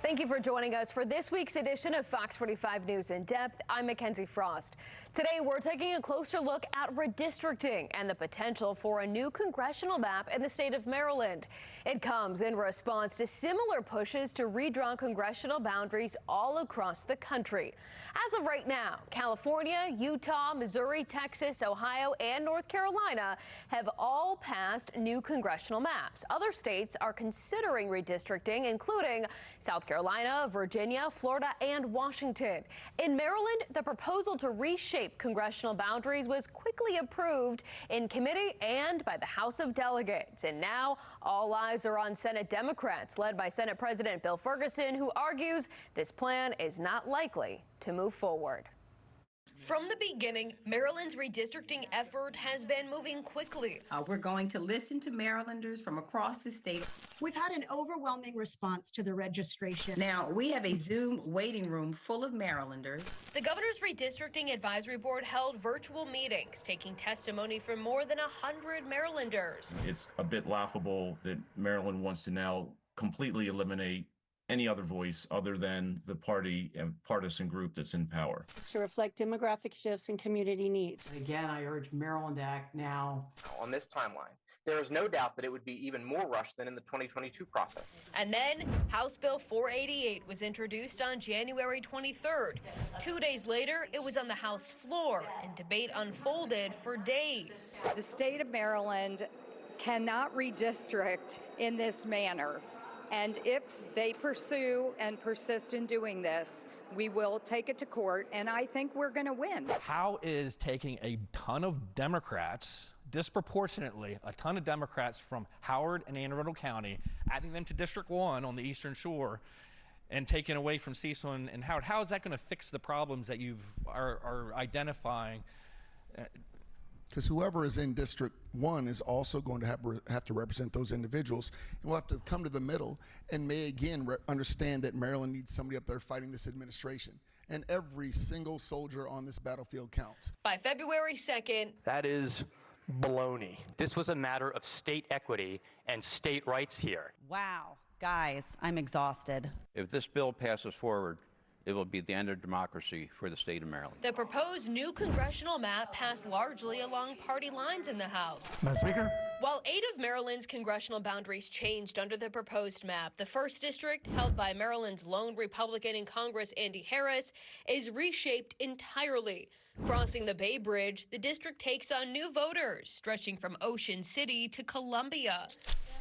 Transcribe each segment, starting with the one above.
Thank you for joining us for this week's edition of Fox 45 News in Depth. I'm Mackenzie Frost. Today, we're taking a closer look at redistricting and the potential for a new congressional map in the state of Maryland. It comes in response to similar pushes to redraw congressional boundaries all across the country. As of right now, California, Utah, Missouri, Texas, Ohio, and North Carolina have all passed new congressional maps. Other states are considering redistricting, including South Carolina, Virginia, Florida, and Washington. In Maryland, the proposal to reshape congressional boundaries was quickly approved in committee and by the House of Delegates. And now all eyes are on Senate Democrats, led by Senate President Bill Ferguson, who argues this plan is not likely to move forward. From the beginning, Maryland's redistricting effort has been moving quickly. We're going to listen to Marylanders from across the state. We've had an overwhelming response to the registration. Now, we have a Zoom waiting room full of Marylanders. The Governor's Redistricting Advisory Board held virtual meetings, taking testimony from more than 100 Marylanders. It's a bit laughable that Maryland wants to now completely eliminate any other voice other than the party and partisan group that's in power. To reflect demographic shifts and community needs. Again, I urge Maryland to act now. On this timeline, there is no doubt that it would be even more rushed than in the 2022 process. And then House Bill 488 was introduced on January 23rd. 2 days later, it was on the House floor, and debate unfolded for days. The state of Maryland cannot redistrict in this manner. And if they pursue and persist in doing this, we will take it to court, and I think we're going to win. How is taking a ton of Democrats, disproportionately a ton of Democrats from Howard and Anne Arundel County, adding them to District 1 on the Eastern Shore, and taking away from Cecil and Howard, how is that going to fix the problems that you are identifying? Because whoever is in District 1 is also going to have to represent those individuals. And we'll have to come to the middle and may again understand that Maryland needs somebody up there fighting this administration. And every single soldier on this battlefield counts. By February 2nd, that is baloney. This was a matter of state equity and state rights here. Wow, guys, I'm exhausted. If this bill passes forward, it will be the end of democracy for the state of Maryland. The proposed new congressional map passed largely along party lines in the House. Madam Speaker. While 8 of Maryland's congressional boundaries changed under the proposed map, the 1st District, held by Maryland's lone Republican in Congress, Andy Harris, is reshaped entirely. Crossing the Bay Bridge, the district takes on new voters, stretching from Ocean City to Columbia.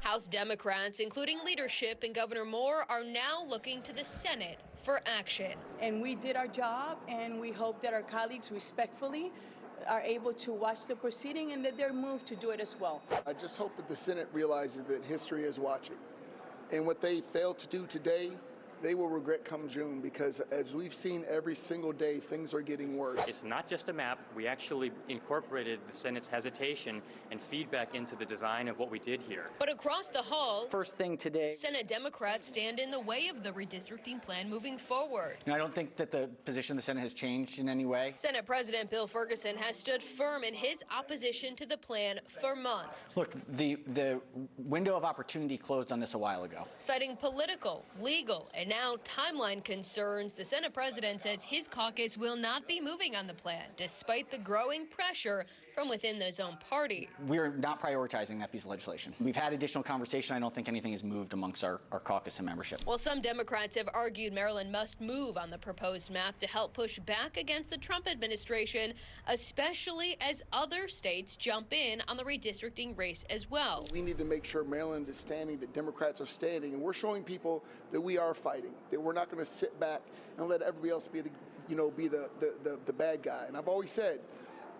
House Democrats, including leadership and Governor Moore, are now looking to the Senate for action. And we did our job, and we hope that our colleagues respectfully are able to watch the proceeding and that they're moved to do it as well. I just hope that the Senate realizes that history is watching. And what they failed to do today, they will regret come June, because as we've seen every single day, things are getting worse. It's not just a map. We actually incorporated the Senate's hesitation and feedback into the design of what we did here. But across the hall, First thing today, Senate Democrats stand in the way of the redistricting plan moving forward. I don't think that the position of the Senate has changed in any way. Senate President Bill Ferguson has stood firm in his opposition to the plan for months. Look, the window of opportunity closed on this a while ago. Citing political, legal, and now timeline concerns, the Senate President says his caucus will not be moving on the plan, despite the growing pressure from within his own party. We're not prioritizing that piece of legislation. We've had additional conversation. I don't think anything has moved amongst our caucus and membership. While some Democrats have argued Maryland must move on the proposed map to help push back against the Trump administration, especially as other states jump in on the redistricting race as well. We need to make sure Maryland is standing, that Democrats are standing, and we're showing people that we are fighting, that we're not going to sit back and let everybody else be the bad guy. And I've always said,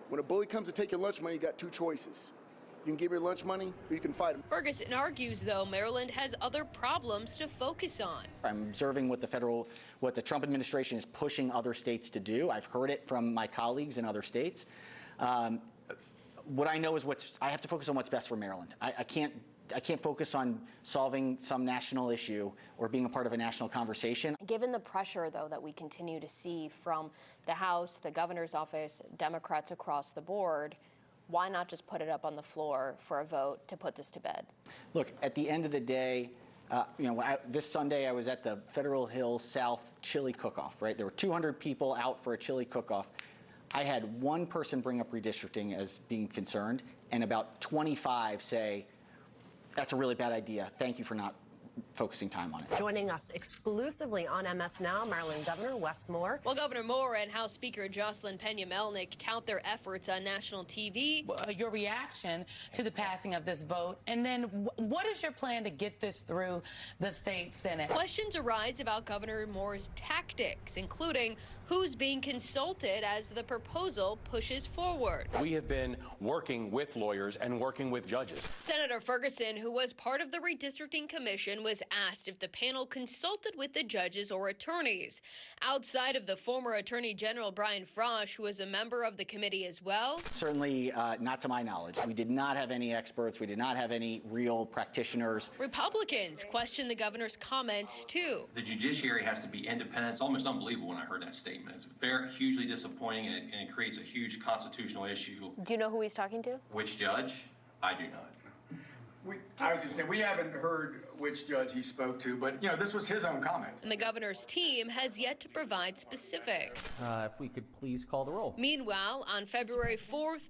when a bully comes to take your lunch money, you got two choices. You can give your lunch money, or you can fight him. Ferguson argues, though, Maryland has other problems to focus on. I'm observing what the Trump administration is pushing other states to do. I've heard it from my colleagues in other states. What I know is I have to focus on what's best for Maryland. I can't focus on solving some national issue or being a part of a national conversation. Given the pressure, though, that we continue to see from the House, the governor's office, Democrats across the board, why not just put it up on the floor for a vote to put this to bed? Look, at the end of the day, This Sunday I was at the Federal Hill South chili cook-off, right? There were 200 people out for a chili cook-off. I had one person bring up redistricting as being concerned, and about 25 say, that's a really bad idea. Thank you for not focusing time on it. Joining us exclusively on MS Now, Maryland Governor Wes Moore. Well, Governor Moore and House Speaker Jocelyn Pena-Melnick tout their efforts on national TV. Your reaction to the passing of this vote, and then what is your plan to get this through the state Senate? Questions arise about Governor Moore's tactics, including who's being consulted as the proposal pushes forward. We have been working with lawyers and working with judges. Senator Ferguson, who was part of the redistricting commission, was asked if the panel consulted with the judges or attorneys. Outside of the former Attorney General Brian Frosh, who was a member of the committee as well. Certainly not to my knowledge. We did not have any experts. We did not have any real practitioners. Republicans questioned the governor's comments, too. The judiciary has to be independent. It's almost unbelievable when I heard that statement. It's very hugely disappointing, and it creates a huge constitutional issue. Do you know who he's talking to? Which judge? I do not. I was just saying, we haven't heard which judge he spoke to, but, this was his own comment. And the governor's team has yet to provide specifics. If we could please call the roll. Meanwhile, on February 4th,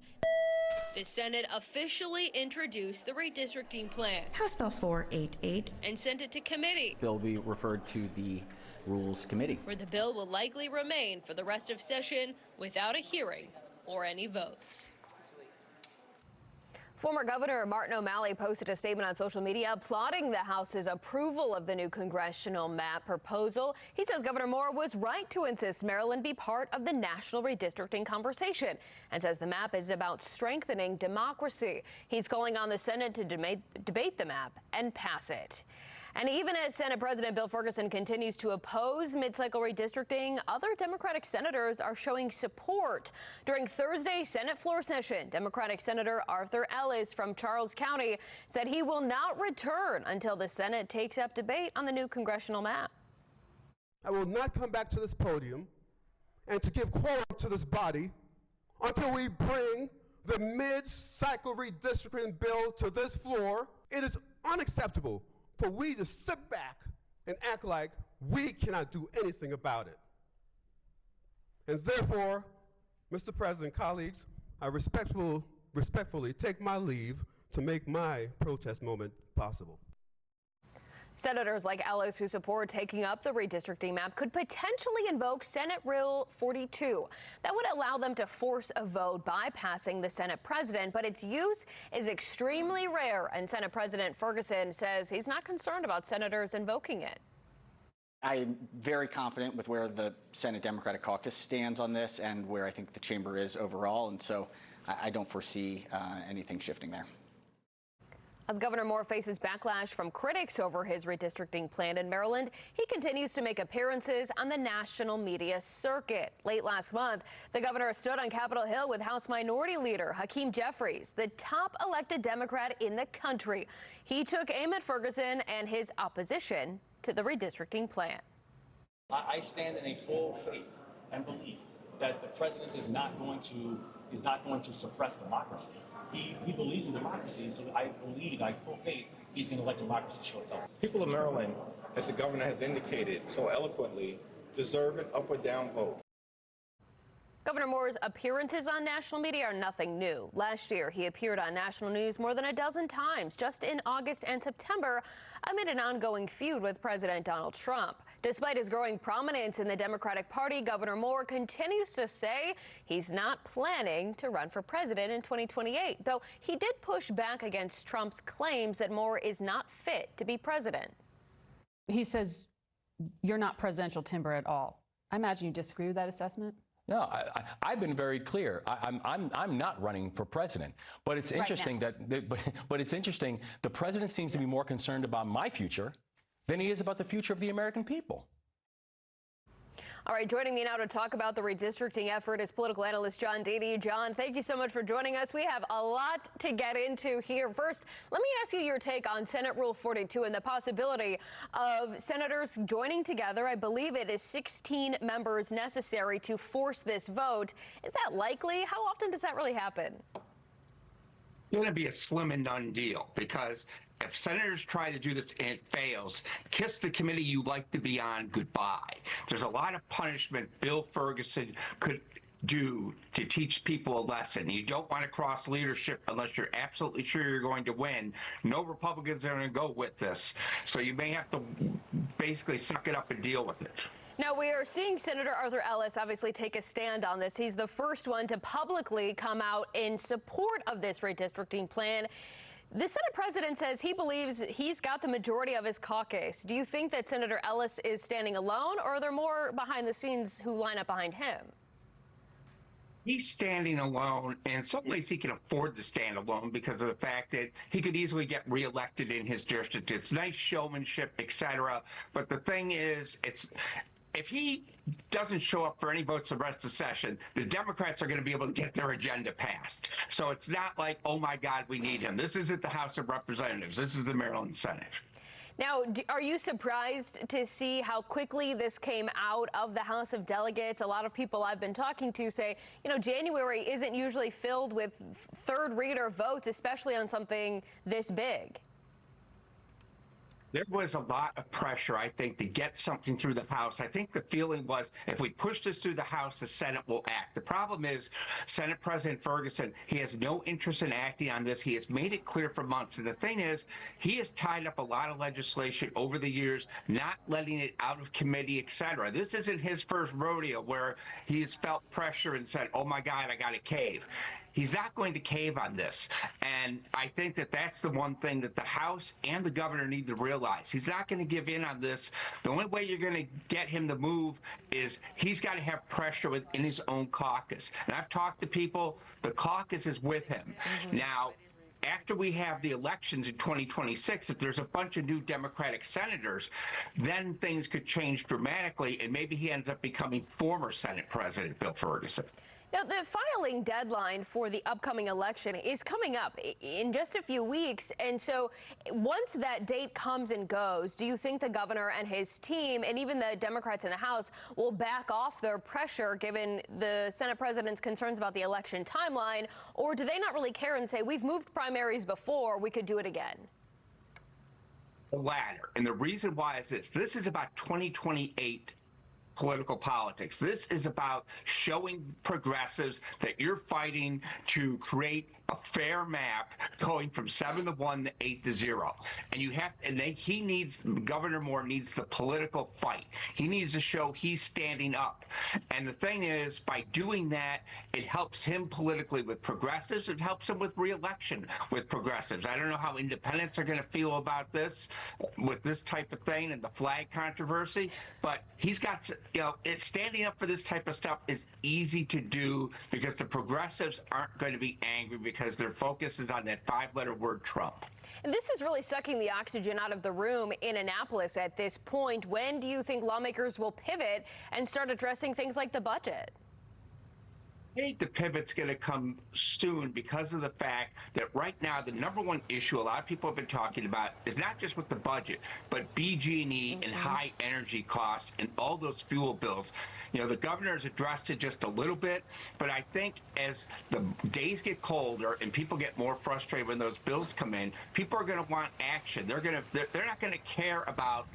the Senate officially introduced the redistricting plan. House Bill 488. And sent it to committee. Bill will be referred to the Rules Committee, where the bill will likely remain for the rest of session without a hearing or any votes. Former Governor Martin O'Malley posted a statement on social media applauding the House's approval of the new congressional map proposal. He says Governor Moore was right to insist Maryland be part of the national redistricting conversation and says the map is about strengthening democracy. He's calling on the Senate to debate the map and pass it. And even as Senate President Bill Ferguson continues to oppose mid-cycle redistricting, other Democratic senators are showing support. During Thursday's Senate floor session, Democratic Senator Arthur Ellis from Charles County said he will not return until the Senate takes up debate on the new congressional map. I will not come back to this podium and to give quorum to this body until we bring the mid-cycle redistricting bill to this floor. It is unacceptable for we to sit back and act like we cannot do anything about it. And therefore, Mr. President, colleagues, I respectfully take my leave to make my protest moment possible. Senators like Ellis, who support taking up the redistricting map, could potentially invoke Senate Rule 42. That would allow them to force a vote bypassing the Senate president, but its use is extremely rare, and Senate President Ferguson says he's not concerned about senators invoking it. I am very confident with where the Senate Democratic Caucus stands on this and where I think the chamber is overall, and so I don't foresee anything shifting there. As Governor Moore faces backlash from critics over his redistricting plan in Maryland, he continues to make appearances on the national media circuit. Late last month, the governor stood on Capitol Hill with House Minority Leader Hakeem Jeffries, the top elected Democrat in the country. He took aim at Ferguson and his opposition to the redistricting plan. I stand in a full faith and belief that the president is not going to suppress democracy. He believes in democracy, so I have full faith he's going to let democracy show itself. People of Maryland, as the governor has indicated so eloquently, deserve an up or down vote. Governor Moore's appearances on national media are nothing new. Last year, he appeared on national news more than a dozen times, just in August and September, amid an ongoing feud with President Donald Trump. Despite his growing prominence in the Democratic Party, Governor Moore continues to say he's not planning to run for president in 2028, though he did push back against Trump's claims that Moore is not fit to be president. He says you're not presidential timber at all. I imagine you disagree with that assessment? No, I've been very clear. I'm not running for president. But it's interesting but it's interesting. The president seems to be more concerned about my future than he is about the future of the American people. All right, joining me now to talk about the redistricting effort is political analyst John Deedy. John, thank you so much for joining us. We have a lot to get into here. First, let me ask you your take on Senate Rule 42 and the possibility of senators joining together. I believe it is 16 members necessary to force this vote. Is that likely? How often does that really happen? going to be a slim and none deal, because if senators try to do this and it fails, kiss the committee you like to be on goodbye. There's a lot of punishment Bill Ferguson could do to teach people a lesson. You don't want to cross leadership unless you're absolutely sure you're going to win. No Republicans are going to go with this. So you may have to basically suck it up and deal with it. Now, we are seeing Senator Arthur Ellis obviously take a stand on this. He's the first one to publicly come out in support of this redistricting plan. The Senate president says he believes he's got the majority of his caucus. Do you think that Senator Ellis is standing alone, or are there more behind the scenes who line up behind him? He's standing alone, and in some ways he can afford to stand alone because of the fact that he could easily get reelected in his district. It's nice showmanship, etc. But the thing is, if he doesn't show up for any votes the rest of the session, the Democrats are going to be able to get their agenda passed. So it's not like, oh my God, we need him. This isn't the House of Representatives. This is the Maryland Senate. Now, are you surprised to see how quickly this came out of the House of Delegates? A lot of people I've been talking to say, you know, January isn't usually filled with third reader votes, especially on something this big. There was a lot of pressure, I think, to get something through the House. I think the feeling was, if we push this through the House, the Senate will act. The problem is, Senate President Ferguson, he has no interest in acting on this. He has made it clear for months. And the thing is, he has tied up a lot of legislation over the years, not letting it out of committee, etc. This isn't his first rodeo where he's felt pressure and said, oh my God, I got to cave. He's not going to cave on this. And I think that that's the one thing that the House and the governor need to realize. He's not going to give in on this. The only way you're going to get him to move is he's got to have pressure within his own caucus. And I've talked to people, the caucus is with him. Now, after we have the elections in 2026, if there's a bunch of new Democratic senators, then things could change dramatically, and maybe he ends up becoming former Senate President Bill Ferguson. Now, the filing deadline for the upcoming election is coming up in just a few weeks. And so once that date comes and goes, do you think the governor and his team and even the Democrats in the House will back off their pressure given the Senate president's concerns about the election timeline? Or do they not really care and say, we've moved primaries before, we could do it again? The latter. And the reason why is this. This is about 2028 political politics. This is about showing progressives that you're fighting to create a fair map going from 7-1 to 8-0. And you have, Governor Moore needs the political fight. He needs to show he's standing up. And the thing is, by doing that, it helps him politically with progressives. It helps him with re-election with progressives. I don't know how independents are going to feel about this with this type of thing and the flag controversy, but he's got to, it's standing up for this type of stuff is easy to do because the progressives aren't going to be angry because their focus is on that 5-letter word Trump. And this is really sucking the oxygen out of the room in Annapolis at this point. When do you think lawmakers will pivot and start addressing things like the budget? I think the pivot's going to come soon because of the fact that right now the number one issue a lot of people have been talking about is not just with the budget, but BG&E and high energy costs and all those fuel bills. The governor has addressed it just a little bit, but I think as the days get colder and people get more frustrated when those bills come in, people are going to want action. They're not going to care about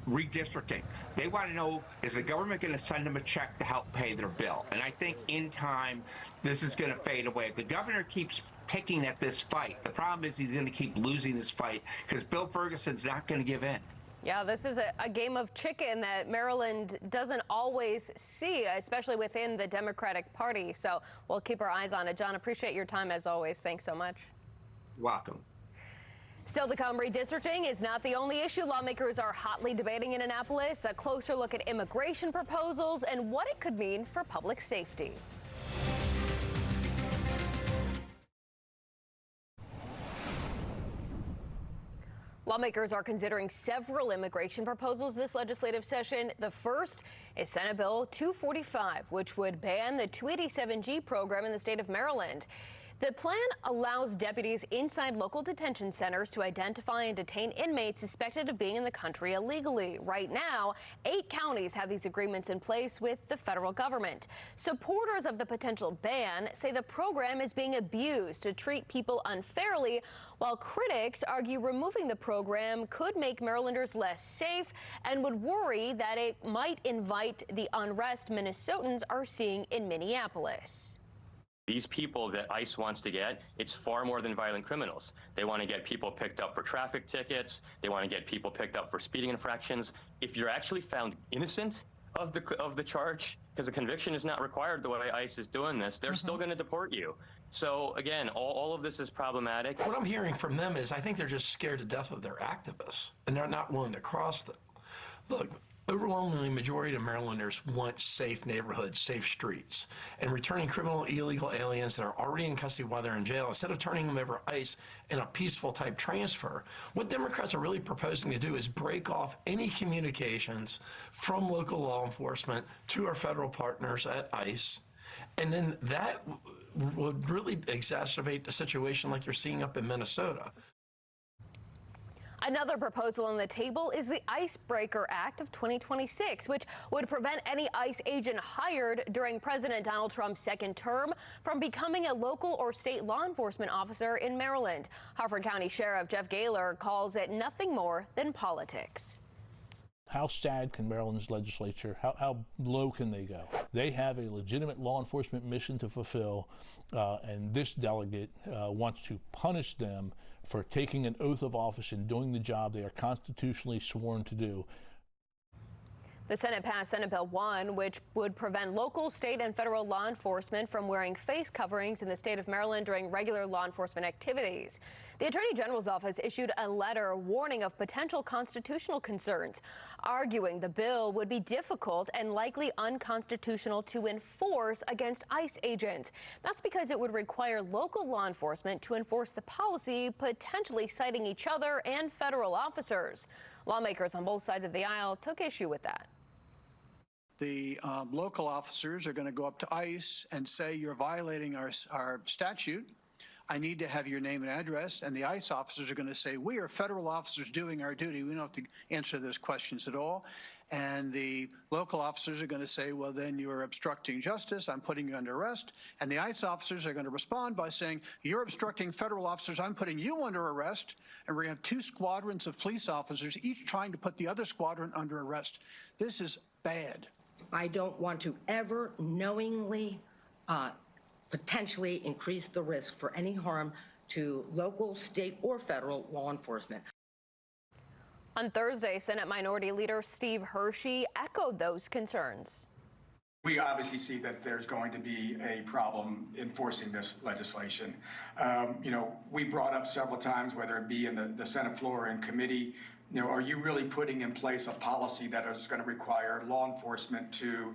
redistricting. They want to know, is the government going to send them a check to help pay their bill? And I think in time, this is going to fade away. If the governor keeps picking at this fight, the problem is he's going to keep losing this fight because Bill Ferguson's not going to give in. Yeah, this is a game of chicken that Maryland doesn't always see, especially within the Democratic Party. So we'll keep our eyes on it. John, appreciate your time as always. Thanks so much. You're welcome. Still to come, redistricting is not the only issue lawmakers are hotly debating in Annapolis. A closer look at immigration proposals and what it could mean for public safety. Lawmakers are considering several immigration proposals this legislative session. The first is Senate Bill 245, which would ban the 287G program in the state of Maryland. The plan allows deputies inside local detention centers to identify and detain inmates suspected of being in the country illegally. Right now, 8 counties have these agreements in place with the federal government. Supporters of the potential ban say the program is being abused to treat people unfairly, while critics argue removing the program could make Marylanders less safe and would worry that it might invite the unrest Minnesotans are seeing in Minneapolis. These people that ICE wants to get, it's far more than violent criminals. They want to get people picked up for traffic tickets. They want to get people picked up for speeding infractions. If you're actually found innocent of the charge, because a conviction is not required the way ICE is doing this, they're still going to deport you. So again, all of this is problematic. What I'm hearing from them is I think they're just scared to death of their activists, and they're not willing to cross them. Look, overwhelmingly majority of Marylanders want safe neighborhoods, safe streets, and returning criminal illegal aliens that are already in custody while they're in jail, instead of turning them over ICE in a peaceful type transfer. What Democrats are really proposing to do is break off any communications from local law enforcement to our federal partners at ICE, and then that would really exacerbate the situation like you're seeing up in Minnesota. Another proposal on the table is the Icebreaker Act of 2026, which would prevent any ICE agent hired during President Donald Trump's second term from becoming a local or state law enforcement officer in Maryland. Harford County Sheriff Jeff Gaylor calls it nothing more than politics. How sad can Maryland's legislature, how low can they go? They have a legitimate law enforcement mission to fulfill, and this delegate wants to punish them for taking an oath of office and doing the job they are constitutionally sworn to do. The Senate passed Senate Bill 1, which would prevent local, state, and federal law enforcement from wearing face coverings in the state of Maryland during regular law enforcement activities. The Attorney General's office issued a letter warning of potential constitutional concerns, arguing the bill would be difficult and likely unconstitutional to enforce against ICE agents. That's because it would require local law enforcement to enforce the policy, potentially citing each other and federal officers. Lawmakers on both sides of the aisle took issue with that. The local officers are going to go up to ICE and say, you're violating our statute. I need to have your name and address. And the ICE officers are going to say, we are federal officers doing our duty. We don't have to answer those questions at all. And the local officers are going to say, well, then you're obstructing justice. I'm putting you under arrest. And the ICE officers are going to respond by saying, you're obstructing federal officers. I'm putting you under arrest. And we're going to have 2 squadrons of police officers, each trying to put the other squadron under arrest. This is bad. I don't want to ever knowingly potentially increase the risk for any harm to local, state, or federal law enforcement. On Thursday, Senate Minority Leader Steve Hershey echoed those concerns. We obviously see that there's going to be a problem enforcing this legislation. We brought up several times, whether it be in the Senate floor or in committee, are you really putting in place a policy that is going to require law enforcement to,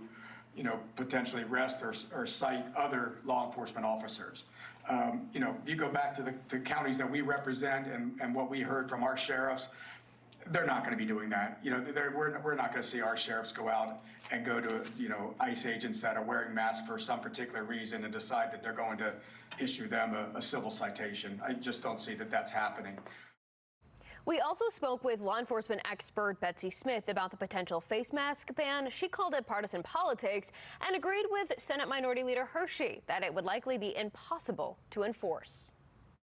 potentially arrest or cite other law enforcement officers? If you go back to the counties that we represent and what we heard from our sheriffs, they're not going to be doing that. We're not going to see our sheriffs go out and go to, ICE agents that are wearing masks for some particular reason and decide that they're going to issue them a civil citation. I just don't see that that's happening. We also spoke with law enforcement expert Betsy Smith about the potential face mask ban. She called it partisan politics and agreed with Senate Minority Leader Hershey that it would likely be impossible to enforce.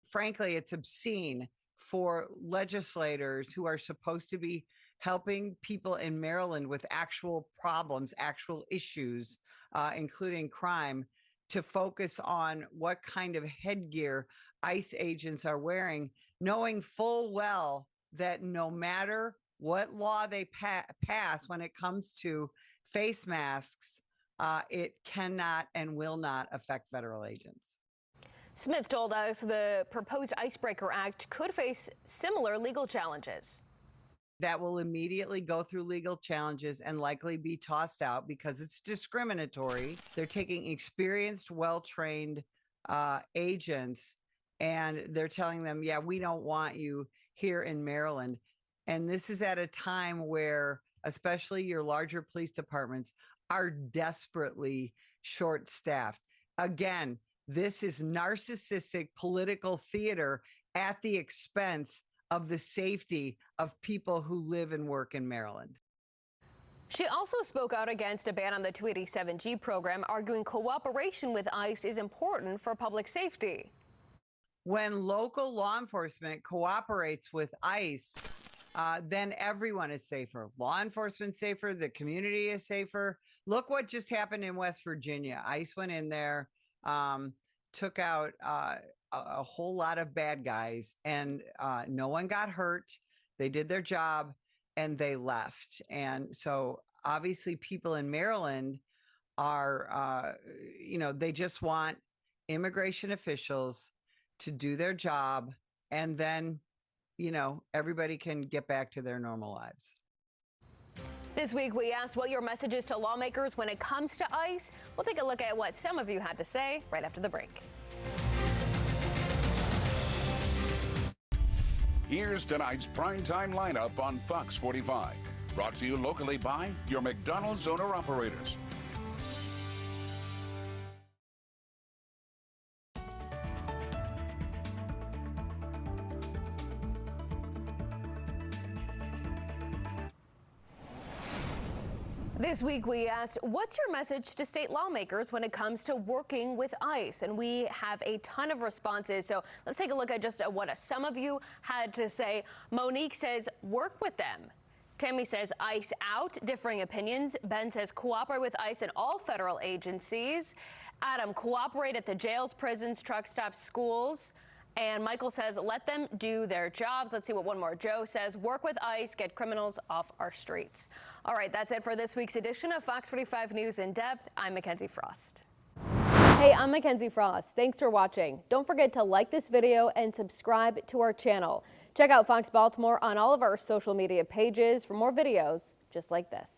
Frankly, it's obscene for legislators who are supposed to be helping people in Maryland with actual problems, actual issues, including crime, to focus on what kind of headgear ICE agents are wearing, knowing full well that no matter what law they pass when it comes to face masks, it cannot and will not affect federal agents. Smith told us the proposed Icebreaker Act could face similar legal challenges. That will immediately go through legal challenges and likely be tossed out because it's discriminatory. They're taking experienced, well-trained agents, and they're telling them, yeah, we don't want you here in Maryland. And this is at a time where especially your larger police departments are desperately short-staffed. Again, This is narcissistic political theater at the expense of the safety of people who live and work in Maryland. She also spoke out against a ban on the 287G program, arguing cooperation with ICE is important for public safety. When local law enforcement cooperates with ICE, then everyone is safer. Law enforcement safer, the community is safer. Look what just happened in West Virginia. ICE went in there, took out a whole lot of bad guys, and no one got hurt. They did their job and they left. And so obviously people in Maryland are, they just want immigration officials to do their job, and then, everybody can get back to their normal lives. This week, we asked what your message is to lawmakers when it comes to ICE. We'll take a look at what some of you had to say right after the break. Here's tonight's primetime lineup on Fox 45. Brought to you locally by your McDonald's owner-operators. This week, we asked, what's your message to state lawmakers when it comes to working with ICE? And we have a ton of responses. So let's take a look at just what some of you had to say. Monique says, work with them. Tammy says, ICE out. Differing opinions. Ben says, cooperate with ICE and all federal agencies. Adam, cooperate at the jails, prisons, truck stops, schools. And Michael says, let them do their jobs. Let's see what one more. Joe says, work with ICE, get criminals off our streets. All right, that's it for this week's edition of Fox 45 News in Depth. I'm Mackenzie Frost. Hey, I'm Mackenzie Frost. Thanks for watching. Don't forget to like this video and subscribe to our channel. Check out Fox Baltimore on all of our social media pages for more videos just like this.